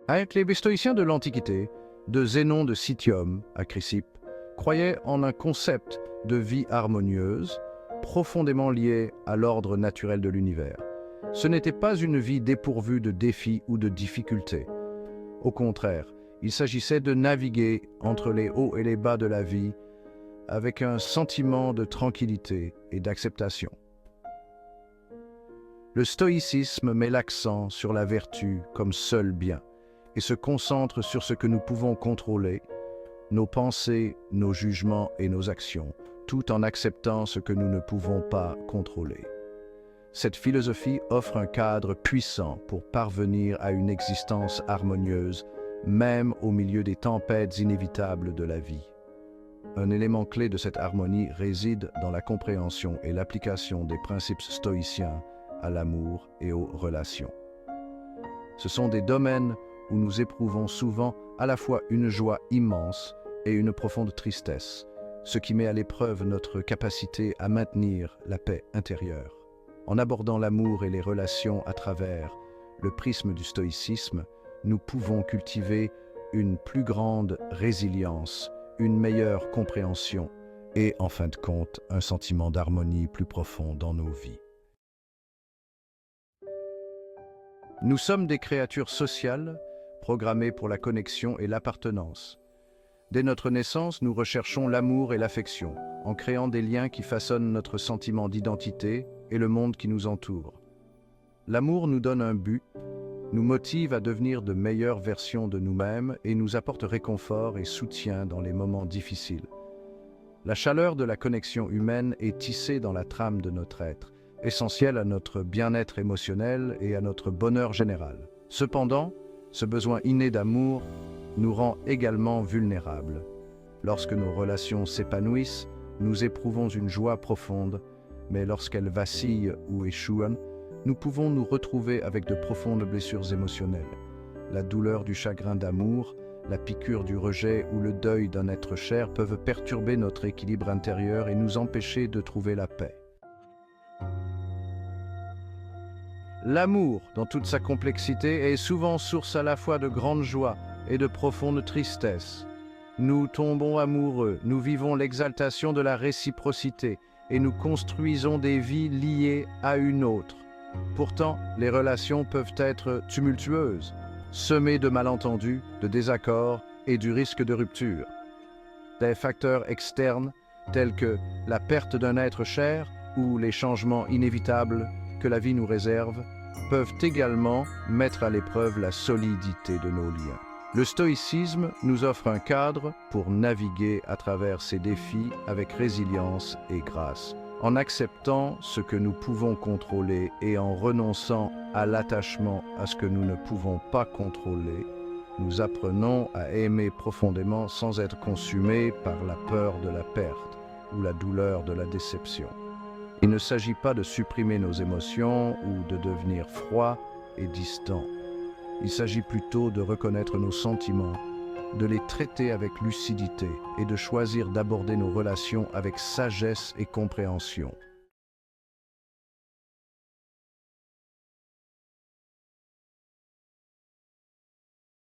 Les stoïciens de l'Antiquité, de Zénon de Citium à Chrysippe, croyaient en un concept de vie harmonieuse, profondément lié à l'ordre naturel de l'univers. Ce n'était pas une vie dépourvue de défis ou de difficultés. Au contraire, il s'agissait de naviguer entre les hauts et les bas de la vie avec un sentiment de tranquillité et d'acceptation. Le stoïcisme met l'accent sur la vertu comme seul bien et se concentre sur ce que nous pouvons contrôler, nos pensées, nos jugements et nos actions, tout en acceptant ce que nous ne pouvons pas contrôler. Cette philosophie offre un cadre puissant pour parvenir à une existence harmonieuse, même au milieu des tempêtes inévitables de la vie. Un élément clé de cette harmonie réside dans la compréhension et l'application des principes stoïciens à l'amour et aux relations. Ce sont des domaines où nous éprouvons souvent à la fois une joie immense et une profonde tristesse, ce qui met à l'épreuve notre capacité à maintenir la paix intérieure. En abordant l'amour et les relations à travers le prisme du stoïcisme, nous pouvons cultiver une plus grande résilience, une meilleure compréhension et, en fin de compte, un sentiment d'harmonie plus profond dans nos vies. Nous sommes des créatures sociales, programmées pour la connexion et l'appartenance. Dès notre naissance, nous recherchons l'amour et l'affection, en créant des liens qui façonnent notre sentiment d'identité et le monde qui nous entoure. L'amour nous donne un but, nous motive à devenir de meilleures versions de nous-mêmes et nous apporte réconfort et soutien dans les moments difficiles. La chaleur de la connexion humaine est tissée dans la trame de notre être, essentielle à notre bien-être émotionnel et à notre bonheur général. Cependant, ce besoin inné d'amour nous rend également vulnérables. Lorsque nos relations s'épanouissent, nous éprouvons une joie profonde, mais lorsqu'elles vacillent ou échouent, nous pouvons nous retrouver avec de profondes blessures émotionnelles. La douleur du chagrin d'amour, la piqûre du rejet ou le deuil d'un être cher peuvent perturber notre équilibre intérieur et nous empêcher de trouver la paix. L'amour, dans toute sa complexité, est souvent source à la fois de grande joie et de profonde tristesse. Nous tombons amoureux, nous vivons l'exaltation de la réciprocité et nous construisons des vies liées à une autre. Pourtant, les relations peuvent être tumultueuses, semées de malentendus, de désaccords et du risque de rupture. Des facteurs externes, tels que la perte d'un être cher ou les changements inévitables que la vie nous réserve, peuvent également mettre à l'épreuve la solidité de nos liens. Le stoïcisme nous offre un cadre pour naviguer à travers ces défis avec résilience et grâce. En acceptant ce que nous pouvons contrôler et en renonçant à l'attachement à ce que nous ne pouvons pas contrôler, nous apprenons à aimer profondément sans être consumés par la peur de la perte ou la douleur de la déception. Il ne s'agit pas de supprimer nos émotions ou de devenir froid et distant. Il s'agit plutôt de reconnaître nos sentiments, de les traiter avec lucidité et de choisir d'aborder nos relations avec sagesse et compréhension.